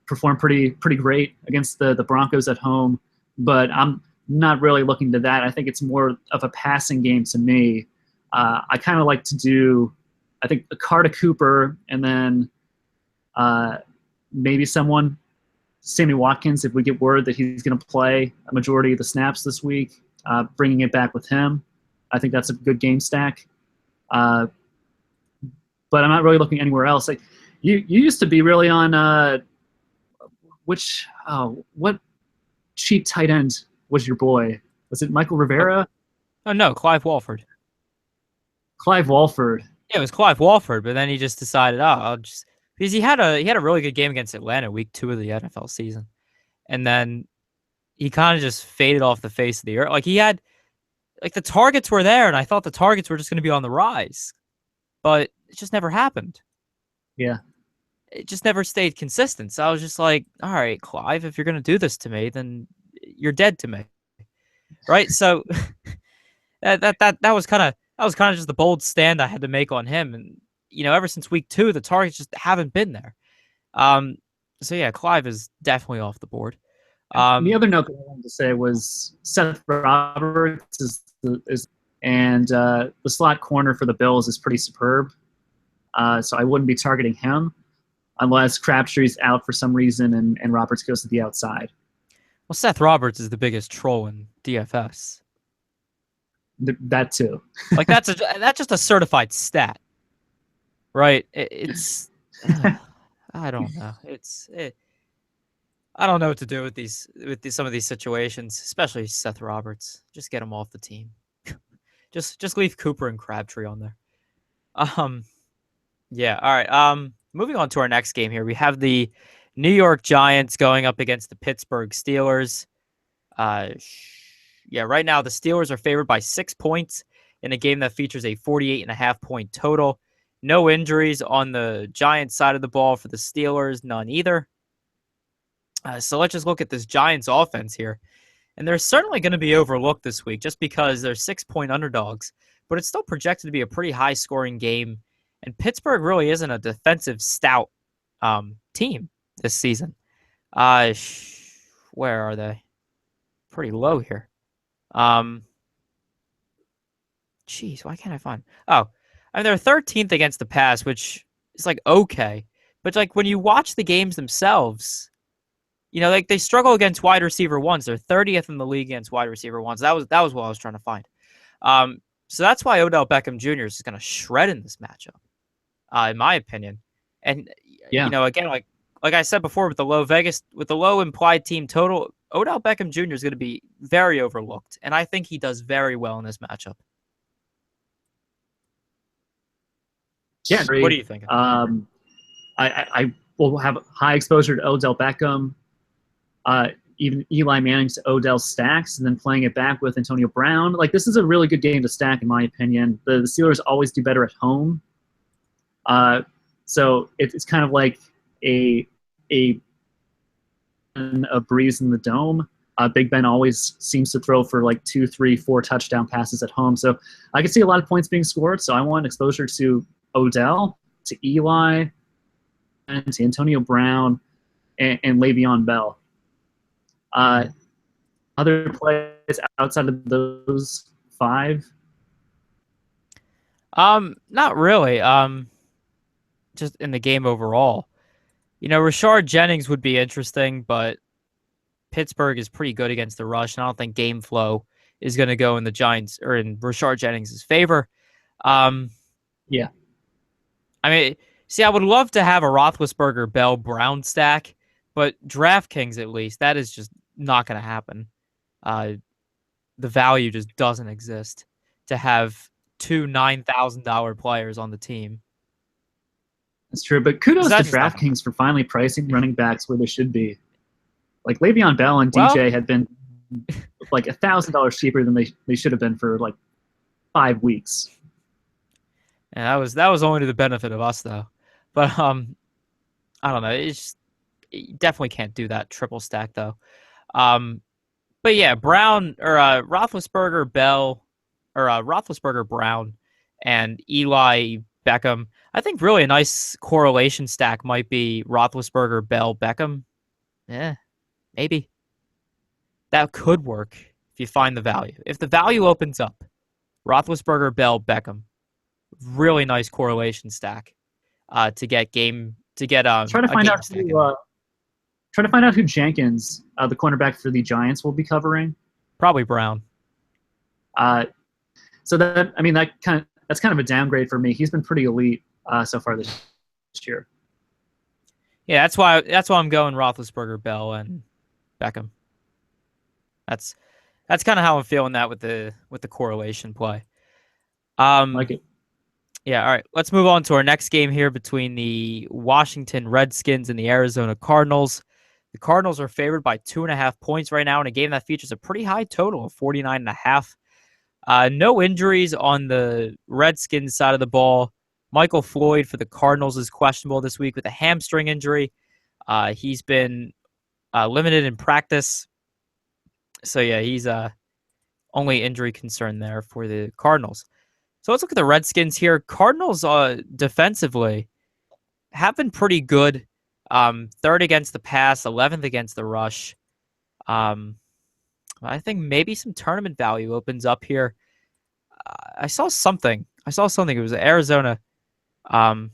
perform pretty great against the Broncos at home, but I'm not really looking to that. I think it's more of a passing game to me. I kind of like to do, I think, a Carter Cooper and then maybe Sammy Watkins, if we get word that he's going to play a majority of the snaps this week, bringing it back with him. I think that's a good game stack. But I'm not really looking anywhere else. Like you used to be really on what cheap tight end was your boy? Was it Michael Rivera? Oh no, Clive Walford. Clive Walford. Yeah, it was Clive Walford, but then he just decided, because he had a really good game against Atlanta week 2 of the NFL season, and then he kind of just faded off the face of the earth. Like the targets were there, and I thought the targets were just going to be on the rise, but it just never happened. Yeah, it just never stayed consistent. So I was just like, all right, Clive, if you're going to do this to me, then you're dead to me, right? So that was kind of just the bold stand I had to make on him, and ever since week 2, the targets just haven't been there. So yeah, Clive is definitely off the board. The other note that I wanted to say was Seth Roberts and the slot corner for the Bills is pretty superb. So I wouldn't be targeting him unless Crabtree's out for some reason and Roberts goes to the outside. Well, Seth Roberts is the biggest troll in DFS. That too. Like that's just a certified stat, right? It's I don't know. I don't know what to do with some of these situations, especially Seth Roberts. Just get him off the team. just leave Cooper and Crabtree on there. Yeah. All right. Moving on to our next game here, we have the New York Giants going up against the Pittsburgh Steelers. Yeah, right now the Steelers are favored by 6 points in a game that features a 48.5 point total. No injuries on the Giants side of the ball for the Steelers, none either. So let's just look at this Giants offense here. And they're certainly going to be overlooked this week just because they're 6 point underdogs, but it's still projected to be a pretty high scoring game. And Pittsburgh really isn't a defensive stout team this season. Where are they? Pretty low here. Jeez, why can't I find? Oh, I mean they're 13th against the pass, which is like okay, but like when you watch the games themselves, like they struggle against wide receiver ones. They're 30th in the league against wide receiver ones. That was what I was trying to find. So that's why Odell Beckham Jr. is going to shred in this matchup, in my opinion. And Yeah. Again, like I said before, with the low implied team total, Odell Beckham Jr. is going to be very overlooked, and I think he does very well in this matchup. Yeah. What do you think? I will have high exposure to Odell Beckham, even Eli Manning's to Odell stacks, and then playing it back with Antonio Brown. Like, this is a really good game to stack, in my opinion. The Steelers always do better at home. So it's kind of like a breeze in the dome. Big Ben always seems to throw for like 2, 3, 4 touchdown passes at home. So I can see a lot of points being scored. So I want exposure to Odell, to Eli, and to Antonio Brown, and Le'Veon Bell. Other plays outside of those 5? Not really. Just in the game overall. Rashard Jennings would be interesting, but Pittsburgh is pretty good against the rush, and I don't think game flow is going to go in the Giants or in Rashard Jennings' favor. Yeah. I mean, see, I would love to have a Roethlisberger Bell Brown stack, but DraftKings at least, that is just not going to happen. The value just doesn't exist to have 2 $9,000 players on the team. That's true, but kudos to DraftKings for finally pricing running backs where they should be. Like Le'Veon Bell and DJ had been like $1,000 cheaper than they should have been for like 5 weeks. And that was only to the benefit of us though. But I don't know. You definitely can't do that triple stack though. But yeah, Brown or Roethlisberger Bell or Roethlisberger Brown and Eli Beckham. I think really a nice correlation stack might be Roethlisberger Bell Beckham. Yeah, maybe that could work if you find the value. If the value opens up, Roethlisberger Bell Beckham, really nice correlation stack to get game to get try to find out try to find out who Jenkins, the cornerback for the Giants, will be covering. Probably Brown. So that's kind of a downgrade for me. He's been pretty elite so far this year. Yeah, that's why I'm going Roethlisberger, Bell, and Beckham. That's kind of how I'm feeling that with the correlation play. Like it. Yeah, all right. Let's move on to our next game here between the Washington Redskins and the Arizona Cardinals. The Cardinals are favored by 2.5 points right now in a game that features a pretty high total of 49.5. No injuries on the Redskins side of the ball. Michael Floyd for the Cardinals is questionable this week with a hamstring injury. He's been limited in practice. So, yeah, he's only injury concern there for the Cardinals. So let's look at the Redskins here. Cardinals defensively have been pretty good. 3rd against the pass, 11th against the rush. I think maybe some tournament value opens up here. I saw something. It was Arizona. Not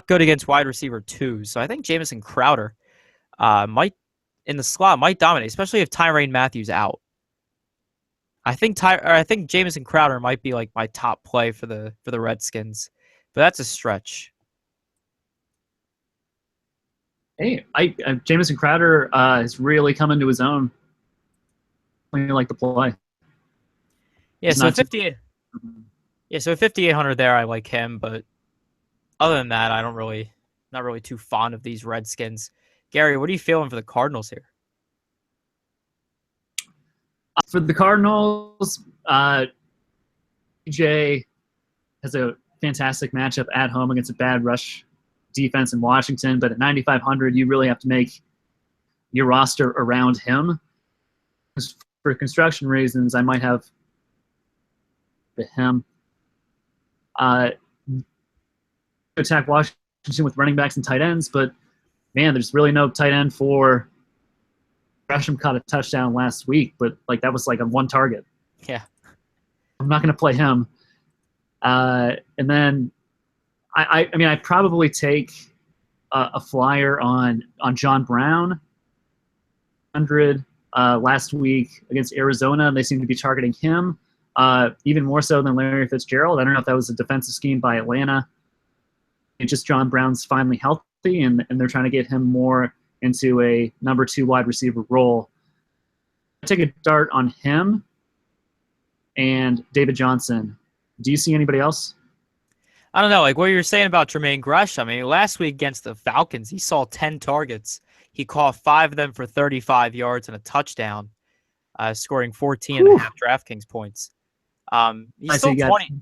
good against wide receiver 2. So I think Jamison Crowder might dominate, especially if Tyrann Mathieu's out. I think Jamison Crowder might be like my top play for the Redskins, but that's a stretch. Hey, Jamison Crowder has really come into his own. I like the play. Yeah, so 58. Yeah, so 5,800 there. I like him, but other than that, not really too fond of these Redskins. Gary, what are you feeling for the Cardinals here? For the Cardinals, DJ has a fantastic matchup at home against a bad rush defense in Washington, but at 9,500, you really have to make your roster around him. For construction reasons, I might have him. Attack Washington with running backs and tight ends, but man, there's really no tight end for Gresham. Caught a touchdown last week, but like that was like on one target. Yeah. I'm not going to play him. And then I mean, I'd probably take a flyer on John Brown, 100 last week against Arizona. They seem to be targeting him even more so than Larry Fitzgerald. I don't know if that was a defensive scheme by Atlanta. It's just John Brown's finally healthy, and they're trying to get him more into a number 2 wide receiver role. I take a dart on him and David Johnson. Do you see anybody else? I don't know, like what you were saying about Jermaine Gresham. I mean, last week against the Falcons, he saw 10 targets. He caught 5 of them for 35 yards and a touchdown, scoring 14 and a half DraftKings points. He's still 20.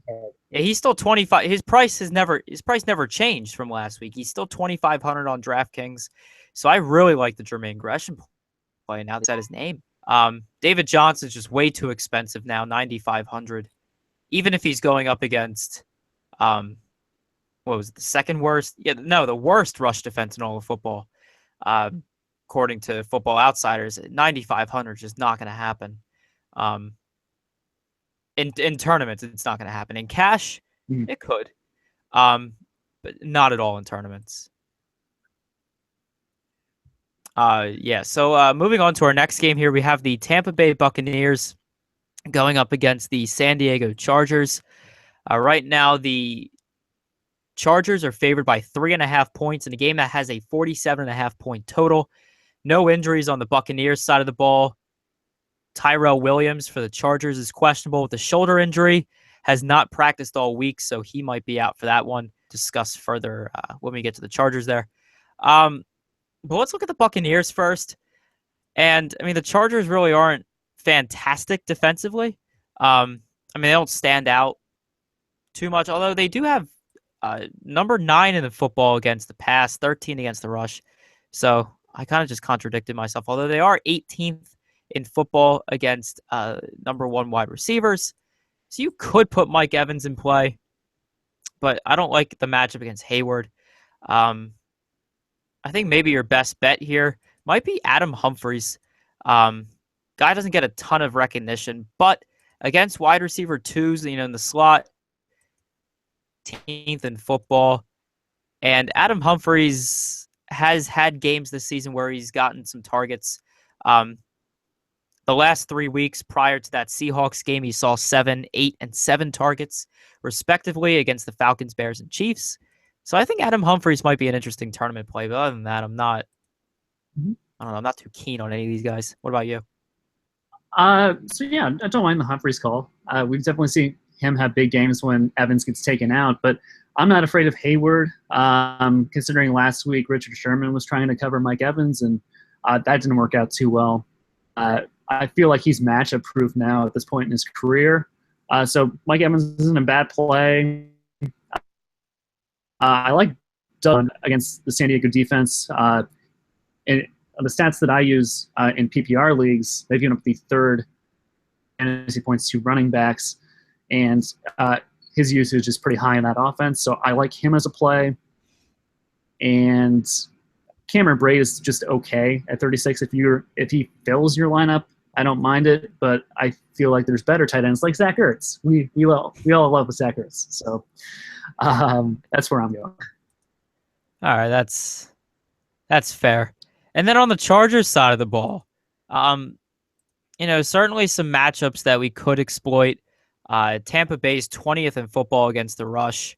Yeah, he's still 25. His price never changed from last week. He's still 2,500 on DraftKings. So I really like the Jermaine Gresham play now that his name. David Johnson's just way too expensive now, 9,500. Even if he's going up against what was it, the second worst? Yeah, no, the worst rush defense in all of football. According to Football Outsiders, 9,500 is just not going to happen. In tournaments, it's not going to happen. In cash, it could, but not at all in tournaments. Yeah. So moving on to our next game here, we have the Tampa Bay Buccaneers going up against the San Diego Chargers. Right now, the Chargers are favored by 3.5 points in a game that has a 47.5 point total. No injuries on the Buccaneers side of the ball. Tyrell Williams for the Chargers is questionable with a shoulder injury, has not practiced all week, so he might be out for that one. Discuss further when we get to the Chargers there. But let's look at the Buccaneers first. And, I mean, the Chargers really aren't fantastic defensively. I mean, they don't stand out too much, although they do have number 9 in the football against the pass, 13 against the rush. So I kind of just contradicted myself, although they are 18th in football against number 1 wide receivers. So you could put Mike Evans in play, but I don't like the matchup against Hayward. I think maybe your best bet here might be Adam Humphries. Guy doesn't get a ton of recognition, but against wide receiver 2s, in the slot, 18th in football. And Adam Humphries has had games this season where he's gotten some targets. The last 3 weeks prior to that Seahawks game, he saw 7, 8, and 7 targets, respectively, against the Falcons, Bears, and Chiefs. So I think Adam Humphries might be an interesting tournament play. But other than that, I'm not too keen on any of these guys. What about you? So yeah, I don't mind the Humphries call. We've definitely seen him have big games when Evans gets taken out, but I'm not afraid of Hayward, considering last week Richard Sherman was trying to cover Mike Evans, and that didn't work out too well. I feel like he's matchup proof now at this point in his career. So Mike Evans isn't a bad play. I like Doug against the San Diego defense. And the stats that I use in PPR leagues, they've given up the 3rd fantasy points to running backs, and his usage is pretty high in that offense. So I like him as a play. And Cameron Brate is just okay at 36. If he fills your lineup, I don't mind it, but I feel like there's better tight ends like Zach Ertz. We all love Zach Ertz. So that's where I'm going. All right, that's fair. And then on the Chargers side of the ball, certainly some matchups that we could exploit. Tampa Bay's 20th in football against the rush,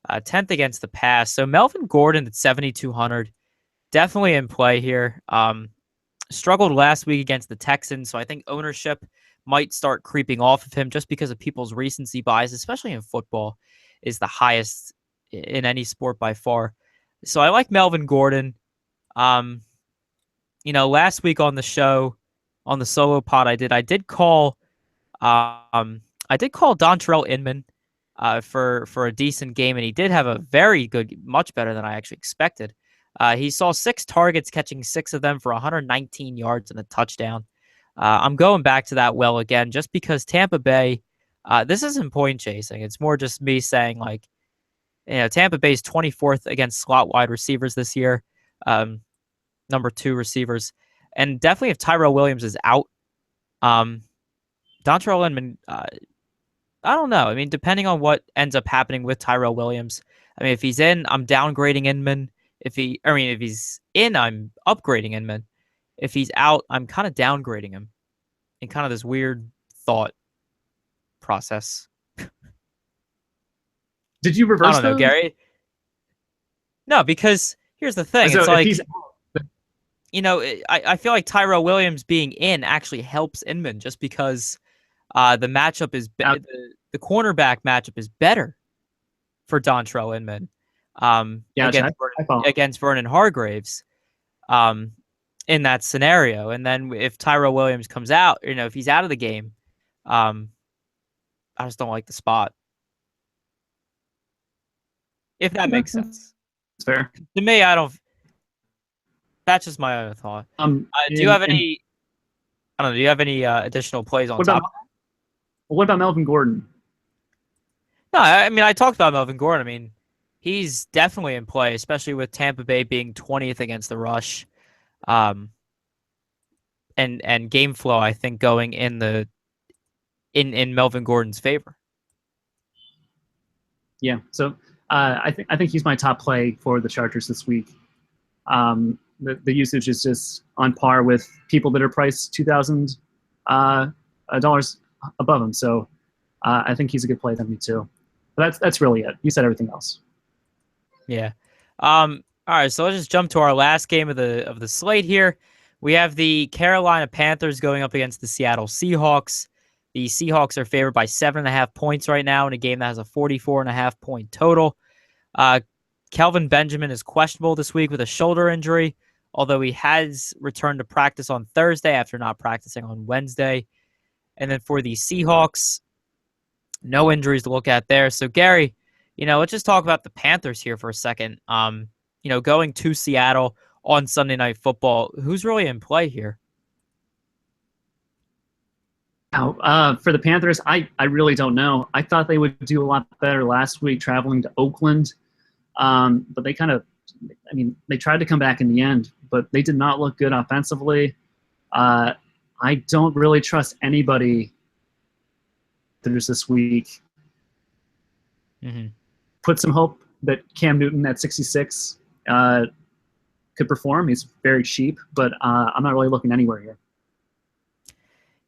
10th against the pass. So Melvin Gordon at 7,200, definitely in play here. Struggled last week against the Texans, so I think ownership might start creeping off of him just because of people's recency bias, especially in football, is the highest in any sport by far. So I like Melvin Gordon. Last week on the show, on the solo pod I did call Dontrell Inman for a decent game, and he did have a very good, much better than I actually expected. He saw 6 targets, catching 6 of them for 119 yards and a touchdown. I'm going back to that well again, just because Tampa Bay, this isn't point chasing. It's more just me saying, Tampa Bay's 24th against slot wide receivers this year, number 2 receivers. And definitely if Tyrell Williams is out, Dontrell Inman, I don't know. I mean, depending on what ends up happening with Tyrell Williams. I mean, if he's in, I'm downgrading Inman. If he's in, I'm upgrading Inman. If he's out, I'm kind of downgrading him in kind of this weird thought process. Did you I reverse don't know, those? Gary. No, because here's the thing. It's So if like, he's I feel like Tyrell Williams being in actually helps Inman just because the matchup is out, the cornerback matchup is better for Dontrell Inman gotcha, I follow. against Vernon Hargraves um, in that scenario. And then if Tyrell Williams comes out, if he's out of the game, um, I just don't like the spot. If that makes sense. It's fair. To me, I don't. That's just my other thought. Do you have any? I don't know. Do you have any additional plays on what top? about what about Melvin Gordon? No, I mean I talked about Melvin Gordon. I mean, he's definitely in play, especially with Tampa Bay being 20th against the rush, and game flow. I think going in Melvin Gordon's favor. Yeah, so I think he's my top play for the Chargers this week. The usage is just on par with people that are priced $2,000 dollars above him. So I think he's a good play to me too. But that's really it. You said everything else. Yeah. All right. So let's just jump to our last game of the slate here. We have the Carolina Panthers going up against the Seattle Seahawks. The Seahawks are favored by 7.5 points right now in a game that has a 44.5 point total. Kelvin Benjamin is questionable this week with a shoulder injury, although he has returned to practice on Thursday after not practicing on Wednesday. And then for the Seahawks, no injuries to look at there. So, Gary, let's just talk about the Panthers here for a second. Going to Seattle on Sunday Night Football, who's really in play here? Now, for the Panthers, I really don't know. I thought they would do a lot better last week traveling to Oakland. But they they tried to come back in the end, but they did not look good offensively. I don't really trust anybody this week. Mm-hmm. Put some hope that Cam Newton at 66 could perform. He's very cheap, but I'm not really looking anywhere here.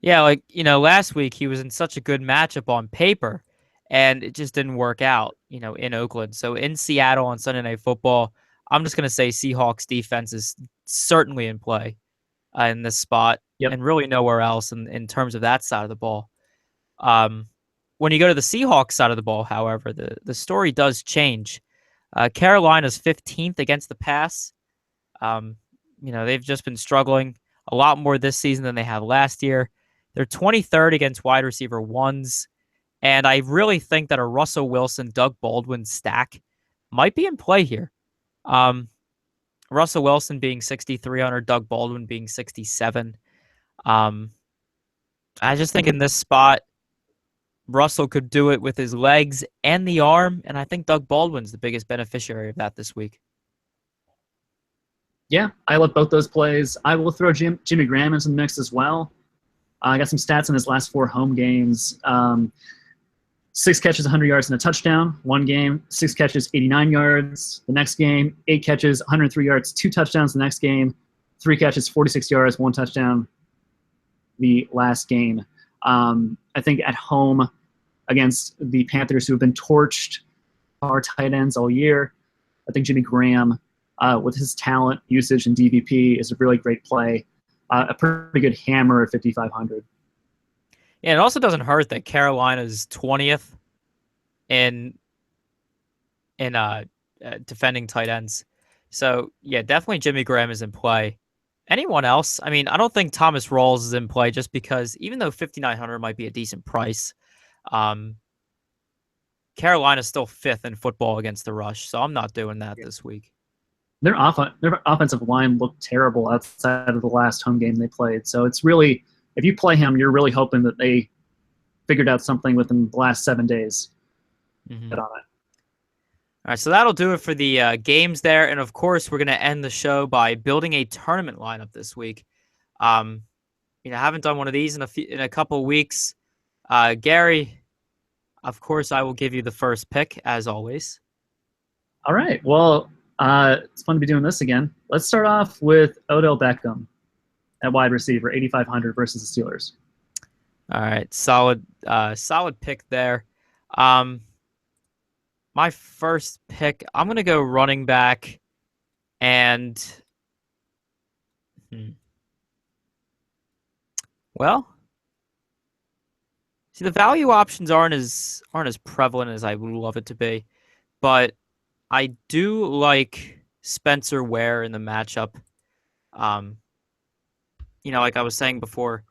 Yeah, last week he was in such a good matchup on paper, and it just didn't work out, in Oakland. So in Seattle on Sunday Night Football, I'm just going to say Seahawks defense is certainly in play in this spot, and really nowhere else in terms of that side of the ball. When you go to the Seahawks side of the ball, however, the story does change. Carolina's 15th against the pass. They've just been struggling a lot more this season than they have last year. They're 23rd against wide receiver ones. And I really think that a Russell Wilson, Doug Baldwin stack might be in play here. Russell Wilson being 6,300, Doug Baldwin being 67. I just think in this spot, Russell could do it with his legs and the arm, and I think Doug Baldwin's the biggest beneficiary of that this week. Yeah, I love both those plays. I will throw Jimmy Graham into the mix as well. I got some stats in his last 4 home games. 6 catches, 100 yards, and a touchdown. One game, 6 catches, 89 yards. The next game, 8 catches, 103 yards, 2 touchdowns. The next game, 3 catches, 46 yards, 1 touchdown. The last game. I think at home against the Panthers, who have been torched our tight ends all year, I think Jimmy Graham, with his talent, usage, and DVP, is a really great play. A pretty good hammer at 5,500. Yeah, it also doesn't hurt that Carolina's 20th in defending tight ends. So, yeah, definitely Jimmy Graham is in play. Anyone else? I mean, I don't think Thomas Rawls is in play just because even though 5,900 might be a decent price, Carolina's still 5th in football against the rush, so I'm not doing that this week. Their offensive line looked terrible outside of the last home game they played. So it's really, if you play him, you're really hoping that they figured out something within the last 7 days. Mm-hmm. Get on it. All right, so that'll do it for the games there. And, of course, we're going to end the show by building a tournament lineup this week. I haven't done one of these in a couple of weeks. Gary, Of course, I will give you the first pick, as always. All right. Well, it's fun to be doing this again. Let's start off with Odell Beckham at wide receiver, 8,500 versus the Steelers. All right, solid pick there. Um, my first pick, I'm gonna go running back, and well, see the value options aren't as prevalent as I would love it to be, but I do like Spencer Ware in the matchup. Um, like I was saying before.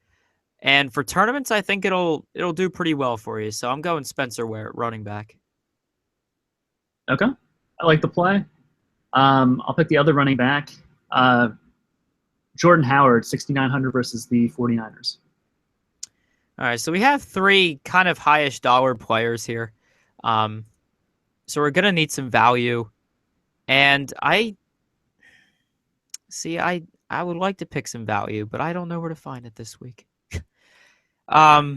And for tournaments, I think it'll do pretty well for you. So I'm going Spencer Ware at running back. Okay. I like the play. I'll pick the other running back. Jordan Howard, 6,900 versus the 49ers. All right, so we have three kind of highish dollar players here. So we're gonna need some value. And I would like to pick some value, but I don't know where to find it this week. Well,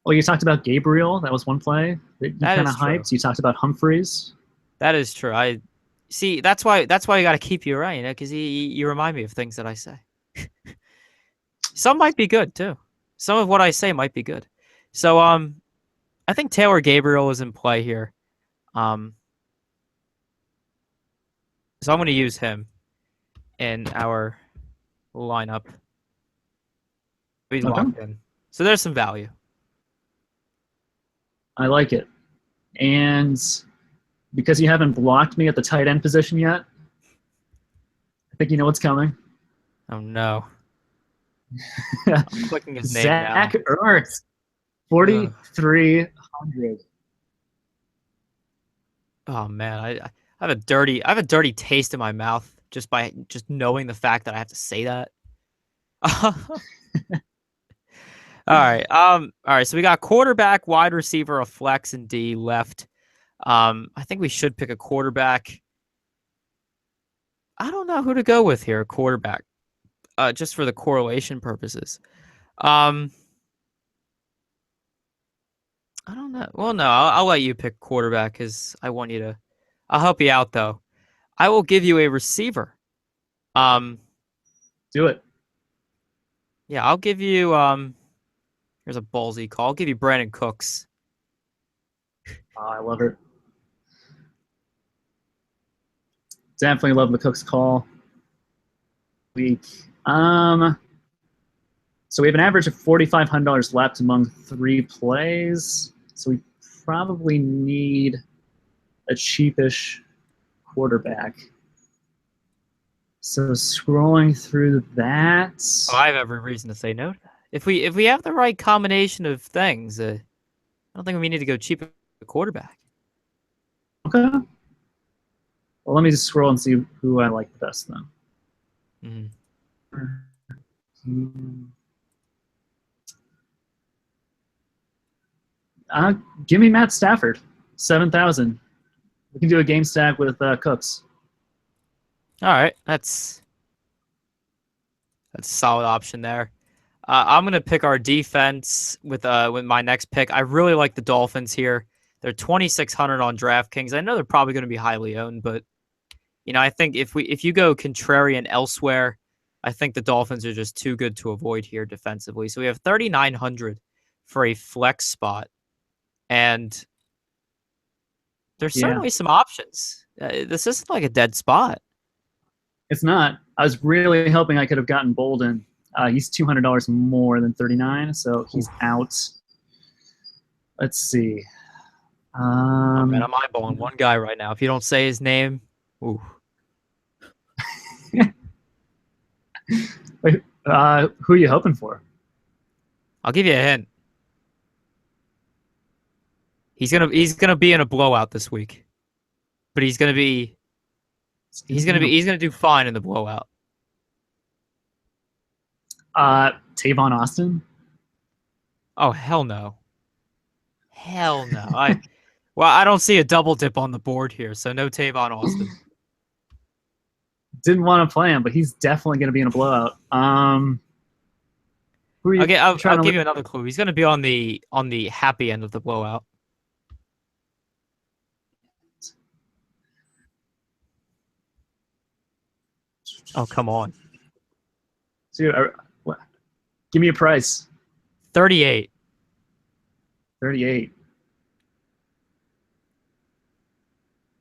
you talked about Gabriel. That was one play that you kind of hyped. You talked about Humphreys. That is true. I see. That's why you got to keep you around, because you remind me of things that I say. Some might be good too. Some of what I say might be good. So I think Taylor Gabriel is in play here. So I'm going to use him in our lineup. He's locked in. So there's some value. I like it. And because you haven't blocked me at the tight end position yet, I think you know what's coming. Oh, no. I'm clicking his name Zach Ertz, 4,300. Oh man, I have a dirty taste in my mouth just by knowing the fact that I have to say that. All right. So we got quarterback, wide receiver, a flex, and D left. I think we should pick a quarterback. I don't know who to go with here, quarterback. Just for the correlation purposes. I don't know. Well, no, I'll let you pick quarterback because I want you to. I'll help you out though. I will give you a receiver. Do it. Yeah, I'll give you. Here's a ballsy call. I'll give you Brandon Cooks. Oh, I love it. Definitely love the Cooks call. Week. So we have an average of $4,500 left among 3 plays. So we probably need a cheapish quarterback. So scrolling through that. Oh, I have every reason to say no to that. If we have the right combination of things, I don't think we need to go cheap at quarterback. Okay. Well, let me just scroll and see who I like the best then. Give me Matt Stafford, 7,000. We can do a game stack with Cooks. All right, that's a solid option there. I'm gonna pick our defense with my next pick. I really like the Dolphins here. They're 2,600 on DraftKings. I know they're probably going to be highly owned, but I think if you go contrarian elsewhere, I think the Dolphins are just too good to avoid here defensively. So we have 3,900 for a flex spot, and there's certainly some options. This isn't like a dead spot. It's not. I was really hoping I could have gotten Bolden. He's $200 more than 39, so he's out. Let's see. Oh, man, I'm eyeballing one guy right now. If you don't say his name, ooh. Wait, who are you hoping for? I'll give you a hint. He's gonna be in a blowout this week, but he's gonna do fine in the blowout. Tavon Austin. Oh hell no. Hell no. I don't see a double dip on the board here, so no Tavon Austin. Didn't want to play him, but he's definitely going to be in a blowout. Who are you Okay, I'll trying to give you another clue. He's going to be on the happy end of the blowout. Oh, come on. So, what? Give me a price. 38. 38.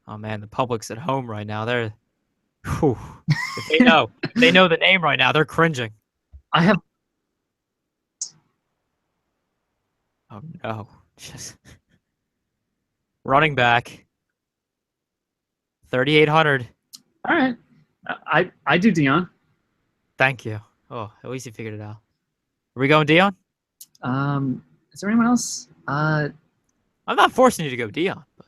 Oh man, the public's at home right now. They're whew. If they know the name right now, they're cringing. I have Oh no. Just running back. 3,800. all right. I do Dion. Thank you. Oh, at least you figured it out. Are we going Dion? Is there anyone else? I'm not forcing you to go Dion, but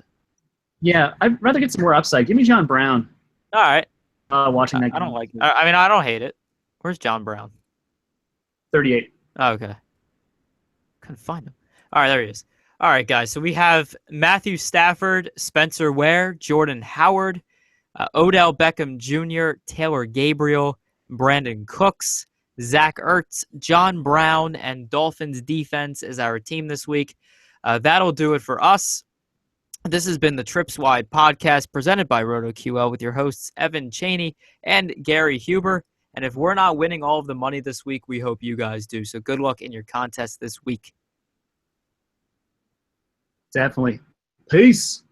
Yeah, I'd rather get some more upside. Give me John Brown. all right. Watching that I game. don't like it. I mean, I don't hate it. Where's John Brown? 38. Oh, okay. Couldn't find him. All right, there he is. All right, guys. So we have Matthew Stafford, Spencer Ware, Jordan Howard, Odell Beckham Jr., Taylor Gabriel, Brandon Cooks, Zach Ertz, John Brown, and Dolphins defense is our team this week. That'll do it for us. This has been the Trips Wide podcast presented by RotoQL with your hosts Evan Cheney and Gary Huber. And if we're not winning all of the money this week, we hope you guys do. So good luck in your contest this week. Definitely. Peace.